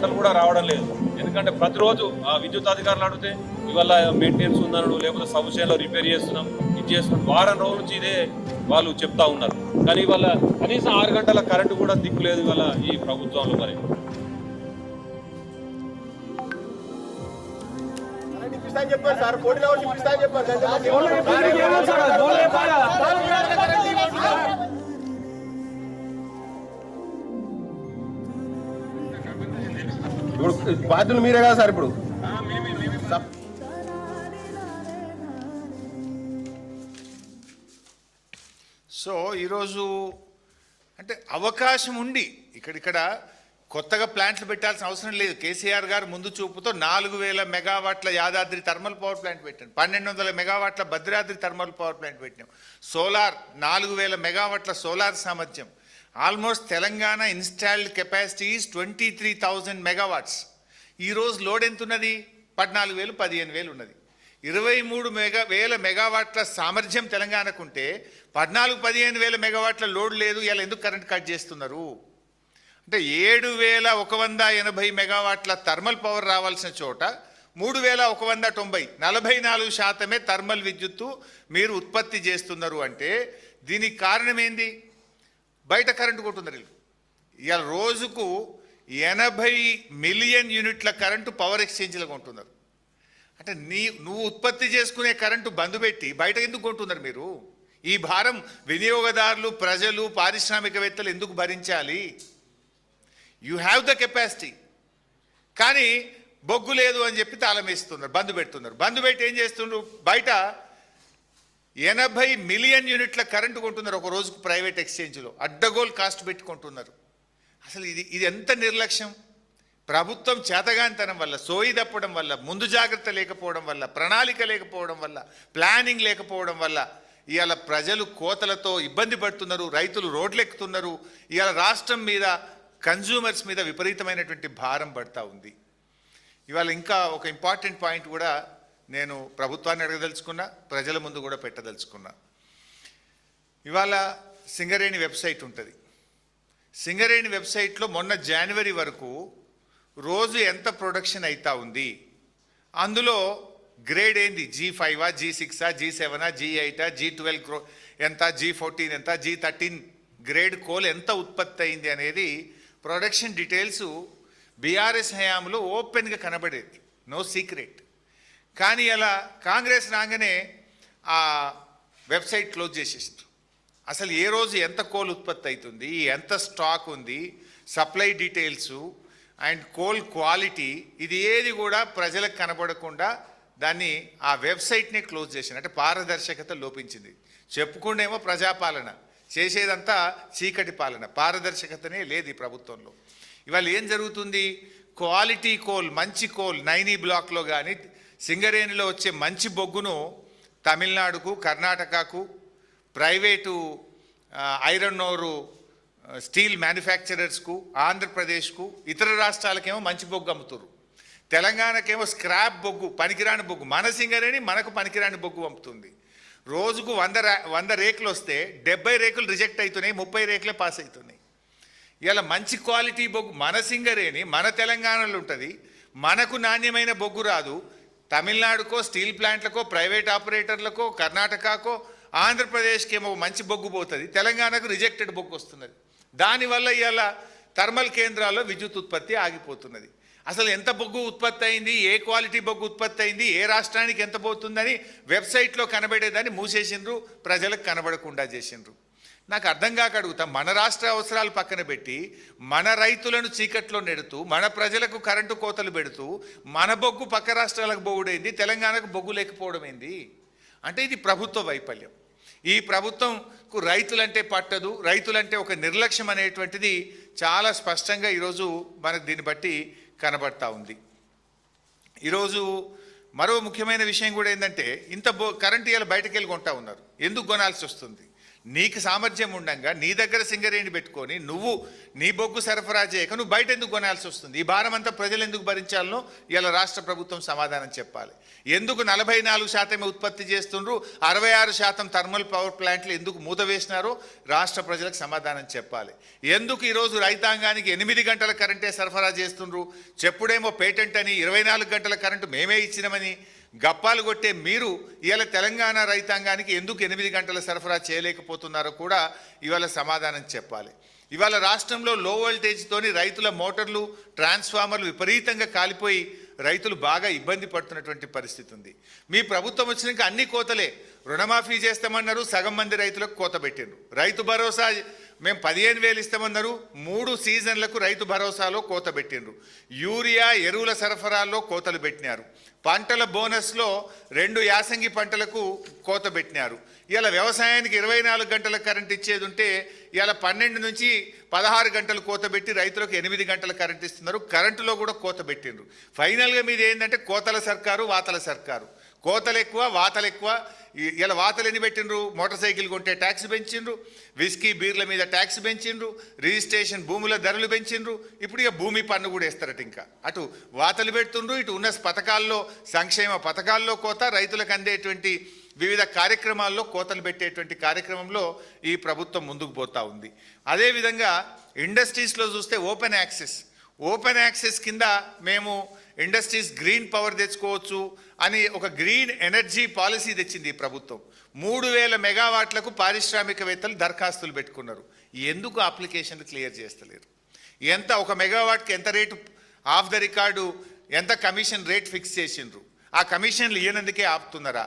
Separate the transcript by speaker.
Speaker 1: గంటలు కూడా రావడం లేదు. ఎందుకంటే ప్రతిరోజు ఆ విద్యుత్ అధికారులు అడిగితే ఇవాళ మెయింటెనెన్స్ ఉందనడు, లేకపోతే సబ్స్టేషన్లో రిపేర్ చేస్తున్నాం, ఇది చేస్తున్నాం, వారం రోజుల నుంచి ఇదే వాళ్ళు చెప్తా ఉన్నారు. కానీ ఇవాళ కనీసం 6 గంటల కరెంటు కూడా దిక్కు లేదు ఇవాళ ఈ ప్రభుత్వంలో. మరి
Speaker 2: చెప్పారు సార్, కోటి ఇప్పుడు బాధ్యులు మీరే కదా సార్. ఇప్పుడు
Speaker 3: సో ఈరోజు అంటే అవకాశం ఉండి ఇక్కడ కొత్తగా ప్లాంట్లు పెట్టాల్సిన అవసరం లేదు. కేసీఆర్ గారు ముందు చూపుతో 4000 మెగావాట్ల యాదాద్రి థర్మల్ పవర్ ప్లాంట్ పెట్టాం, 1200 మెగావాట్ల భద్రాద్రి థర్మల్ పవర్ ప్లాంట్ పెట్టినాం. సోలార్ 4000 మెగావాట్ల సోలార్ సామర్థ్యం. Almost Telangana installed capacity is 23,000 megawatts. ఈరోజు లోడ్ ఎంత ఉన్నది? 14,000 15,000 ఉన్నది. 23,000 మెగావాట్ల సామర్థ్యం తెలంగాణకు ఉంటే 14,000-15,000 మెగావాట్ల లోడ్ లేదు. ఇలా ఎందుకు కరెంట్ కట్ చేస్తున్నారు? అంటే 7,180 మెగావాట్ల థర్మల్ పవర్ రావాల్సిన చోట 3,190, 44% థర్మల్ విద్యుత్తు మీరు ఉత్పత్తి చేస్తున్నారు. అంటే దీనికి కారణం ఏంది? బయట కరెంటు కొంటున్నారు. ఇవాళ రోజుకు 80 మిలియన్ యూనిట్ల కరెంటు పవర్ ఎక్స్చేంజ్లో కొంటున్నారు. అంటే నువ్వు ఉత్పత్తి చేసుకునే కరెంటు బంద్ పెట్టి బయట ఎందుకు కొంటున్నారు మీరు? ఈ భారం వినియోగదారులు, ప్రజలు, పారిశ్రామికవేత్తలు ఎందుకు భరించాలి? యూ హ్యావ్ ద కెపాసిటీ, కానీ బొగ్గు లేదు అని చెప్పి తాళం వేస్తున్నారు, బంద్ పెడుతున్నారు. బంద్ పెట్టి ఏం చేస్తున్నారు? బయట 80 మిలియన్ యూనిట్ల కరెంటు కొంటున్నారు ఒక రోజుకు ప్రైవేట్ ఎక్స్చేంజ్లో, అడ్డగోల్ కాస్ట్ పెట్టుకుంటున్నారు. అసలు ఇది ఎంత నిర్లక్ష్యం! ప్రభుత్వం చేతగానితనం వల్ల, సోయి తప్పడం వల్ల, ముందు జాగ్రత్త లేకపోవడం వల్ల, ప్రణాళిక లేకపోవడం వల్ల, ప్లానింగ్ లేకపోవడం వల్ల ఇవాళ ప్రజలు కోతలతో ఇబ్బంది పడుతున్నారు, రైతులు రోడ్లెక్కుతున్నారు. ఇవాళ రాష్ట్రం మీద, కన్జ్యూమర్స్ మీద విపరీతమైనటువంటి భారం పడతా ఉంది. ఇవాళ ఇంకా ఒక ఇంపార్టెంట్ పాయింట్ కూడా నేను ప్రభుత్వాన్ని అడగదలుచుకున్నా, ప్రజల ముందు కూడా పెట్టదలుచుకున్నా. ఇవాళ సింగరేణి వెబ్సైట్ ఉంటుంది. సింగరేణి వెబ్సైట్లో మొన్న జనవరి వరకు రోజు ఎంత ప్రొడక్షన్ అవుతా ఉంది, అందులో గ్రేడ్ ఏంది, G5, G6, G7, G8, G12 ఎంత, G14 ఎంత, G13 గ్రేడ్ కోల్ ఎంత ఉత్పత్తి అయింది అనేది ప్రొడక్షన్ డీటెయిల్స్ బీఆర్ఎస్ హయాంలో ఓపెన్గా కనబడేది, నో సీక్రెట్. కానీ అలా కాంగ్రెస్ రాగానే ఆ వెబ్సైట్ క్లోజ్ చేసేసారు. అసలు ఏ రోజు ఎంత కోల్ ఉత్పత్తి అవుతుంది, ఎంత స్టాక్ ఉంది, supply details and coal quality, ఇది ఏది కూడా ప్రజలకు కనబడకుండా దాన్ని ఆ వెబ్సైట్నే క్లోజ్ చేసింది. అంటే పారదర్శకత లోపించింది. చెప్పుకుండేమో ప్రజాపాలన, చేసేదంతా చీకటి పాలన, పారదర్శకతనే లేదు ఈ ప్రభుత్వంలో. ఇవాళ ఏం జరుగుతుంది? క్వాలిటీ కోల్, మంచి కోల్ నైనీ బ్లాక్లో కానీ సింగరేణిలో వచ్చే మంచి బొగ్గును తమిళనాడుకు, కర్ణాటకకు, ప్రైవేటు ఐరన్ ఓరు స్టీల్ మ్యానుఫ్యాక్చరర్స్కు, ఆంధ్రప్రదేశ్కు, ఇతర రాష్ట్రాలకేమో మంచి బొగ్గు అమ్ముతారు. తెలంగాణకేమో స్క్రాప్ బొగ్గు, పనికిరాని బొగ్గు, మన సింగరేణి మనకు పనికిరాని బొగ్గు పంపుతుంది. రోజుకు 100 రేకులు వస్తే 70 రేకులు రిజెక్ట్ అవుతున్నాయి, 30 రేకులే పాస్ అవుతున్నాయి. ఇలా మంచి క్వాలిటీ బొగ్గు మన సింగరేణి మన తెలంగాణలో ఉంటుంది, మనకు నాణ్యమైన బొగ్గు రాదు. తమిళనాడుకో, స్టీల్ ప్లాంట్లకో, ప్రైవేట్ ఆపరేటర్లకో, కర్ణాటకకో, ఆంధ్రప్రదేశ్కేమో మంచి బొగ్గు పోతుంది, తెలంగాణకు రిజెక్టెడ్ బొగ్గు వస్తున్నది. దానివల్ల ఇవాళ థర్మల్ కేంద్రాల్లో విద్యుత్ ఉత్పత్తి ఆగిపోతున్నది. అసలు ఎంత బొగ్గు ఉత్పత్తి అయింది, ఏ క్వాలిటీ బొగ్గు ఉత్పత్తి అయింది, ఏ రాష్ట్రానికి ఎంత పోతుందని వెబ్సైట్లో కనబడేదాన్ని మూసేసిండ్రు, ప్రజలకు కనబడకుండా చేసిండ్రు. నాకు అర్థం కాక అడుగుతా, మన రాష్ట్ర అవసరాలు పక్కన పెట్టి మన రైతులను చీకట్లో నెడుతూ, మన ప్రజలకు కరెంటు కోతలు పెడుతూ, మన బొగ్గు పక్క రాష్ట్రాలకు బొగ్గుడైంది, తెలంగాణకు బొగ్గు లేకపోవడం ఏంది? అంటే ఇది ప్రభుత్వ వైఫల్యం. ఈ ప్రభుత్వంకు రైతులంటే పట్టదు, రైతులంటే ఒక నిర్లక్ష్యం అనేటువంటిది చాలా స్పష్టంగా ఈరోజు మనకు దీన్ని బట్టి కనబడతా ఉంది. ఈరోజు మరో ముఖ్యమైన విషయం కూడా ఏంటంటే, ఇంత కరెంటు ఇవాళ బయటకు వెళ్ళి కొంటా ఉన్నారు. ఎందుకు కొనాల్సి వస్తుంది? నీకు సామర్థ్యం ఉండంగా నీ దగ్గర సింగరేణి పెట్టుకొని నువ్వు నీ బొగ్గు సరఫరా చేయక నువ్వు బయట ఎందుకు కొనాల్సి వస్తుంది? ఈ భారం అంతా ప్రజలు ఎందుకు భరించాలనో ఇలా రాష్ట్ర ప్రభుత్వం సమాధానం చెప్పాలి. ఎందుకు 44% ఉత్పత్తి చేస్తుండ్రు, 66% థర్మల్ పవర్ ప్లాంట్లు ఎందుకు మూత వేసినారో రాష్ట్ర ప్రజలకు సమాధానం చెప్పాలి. ఎందుకు ఈరోజు రైతాంగానికి 8 గంటల కరెంటే సరఫరా చేస్తుండ్రు, చెప్పుడేమో పేటెంట్ అని 24 గంటల కరెంటు మేమే ఇచ్చినామని గప్పాలు కొట్టే మీరు ఇవాళ తెలంగాణ రైతాంగానికి ఎందుకు 8 గంటల సరఫరా చేయలేకపోతున్నారో కూడా ఇవాళ సమాధానం చెప్పాలి. ఇవాళ రాష్ట్రంలో లో వోల్టేజ్తోని రైతుల మోటార్లు ట్రాన్స్ఫార్మర్లు విపరీతంగా కాలిపోయి రైతులు బాగా ఇబ్బంది పడుతున్నటువంటి పరిస్థితి ఉంది. మీ ప్రభుత్వం వచ్చినాక అన్ని కోతలే. రుణమాఫీ చేస్తామన్నారు, సగం మంది రైతులకు కోత పెట్టిండ్రు. రైతు భరోసా మేము 15,000 ఇస్తామన్నారు, 3 సీజన్లకు రైతు భరోసాలో కోత పెట్టిండ్రు. యూరియా ఎరువుల సరఫరాలో కోతలు పెట్టినారు. పంటల బోనస్లో 2 యాసంగి పంటలకు కోత పెట్టినారు. ఇలా వ్యవసాయానికి 24 గంటల కరెంట్ ఇచ్చేది ఉంటే ఇలా 12 నుంచి 16 గంటలు కోత పెట్టి రైతులకు 8 గంటల కరెంట్ ఇస్తున్నారు. కరెంటులో కూడా కోత పెట్టిండ్రు. ఫైనల్గా మీది ఏంటంటే కోతల సర్కారు, వాతల సర్కారు. కోతలు ఎక్కువ, వాతలు ఎక్కువ. ఇలా వాతలు ఎన్ని పెట్టిండ్రు? మోటార్ సైకిల్ కొంటే ట్యాక్స్ పెంచిండ్రు, విస్కీ బీర్ల మీద ట్యాక్స్ పెంచిండ్రు, రిజిస్ట్రేషన్ భూముల ధరలు పెంచిండ్రు. ఇప్పుడు ఇక భూమి పన్ను కూడా వేస్తారట. ఇంకా అటు వాతలు పెడుతుండ్రు, ఇటు ఉన్న పథకాల్లో సంక్షేమ పథకాల్లో కోత, రైతులకు అందేటువంటి వివిధ కార్యక్రమాల్లో కోతలు పెట్టేటువంటి కార్యక్రమంలో ఈ ప్రభుత్వం ముందుకు పోతా ఉంది. అదేవిధంగా ఇండస్ట్రీస్లో చూస్తే ఓపెన్ యాక్సెస్ కింద మేము ఇండస్ట్రీస్ గ్రీన్ పవర్ తెచ్చుకోవచ్చు అని ఒక గ్రీన్ ఎనర్జీ పాలసీ తెచ్చింది ఈ ప్రభుత్వం. 3,000 మెగావాట్లకు పారిశ్రామికవేత్తలు దరఖాస్తులు పెట్టుకున్నారు. ఎందుకు అప్లికేషన్లు క్లియర్ చేస్తలేరు? ఎంత ఒక మెగావాట్కి ఎంత రేటు ఆఫ్ ద రికార్డు ఎంత కమిషన్ రేట్ ఫిక్స్ చేసిండ్రు? ఆ కమిషన్లు ఇయ్యనందుకే ఆపుతున్నారా?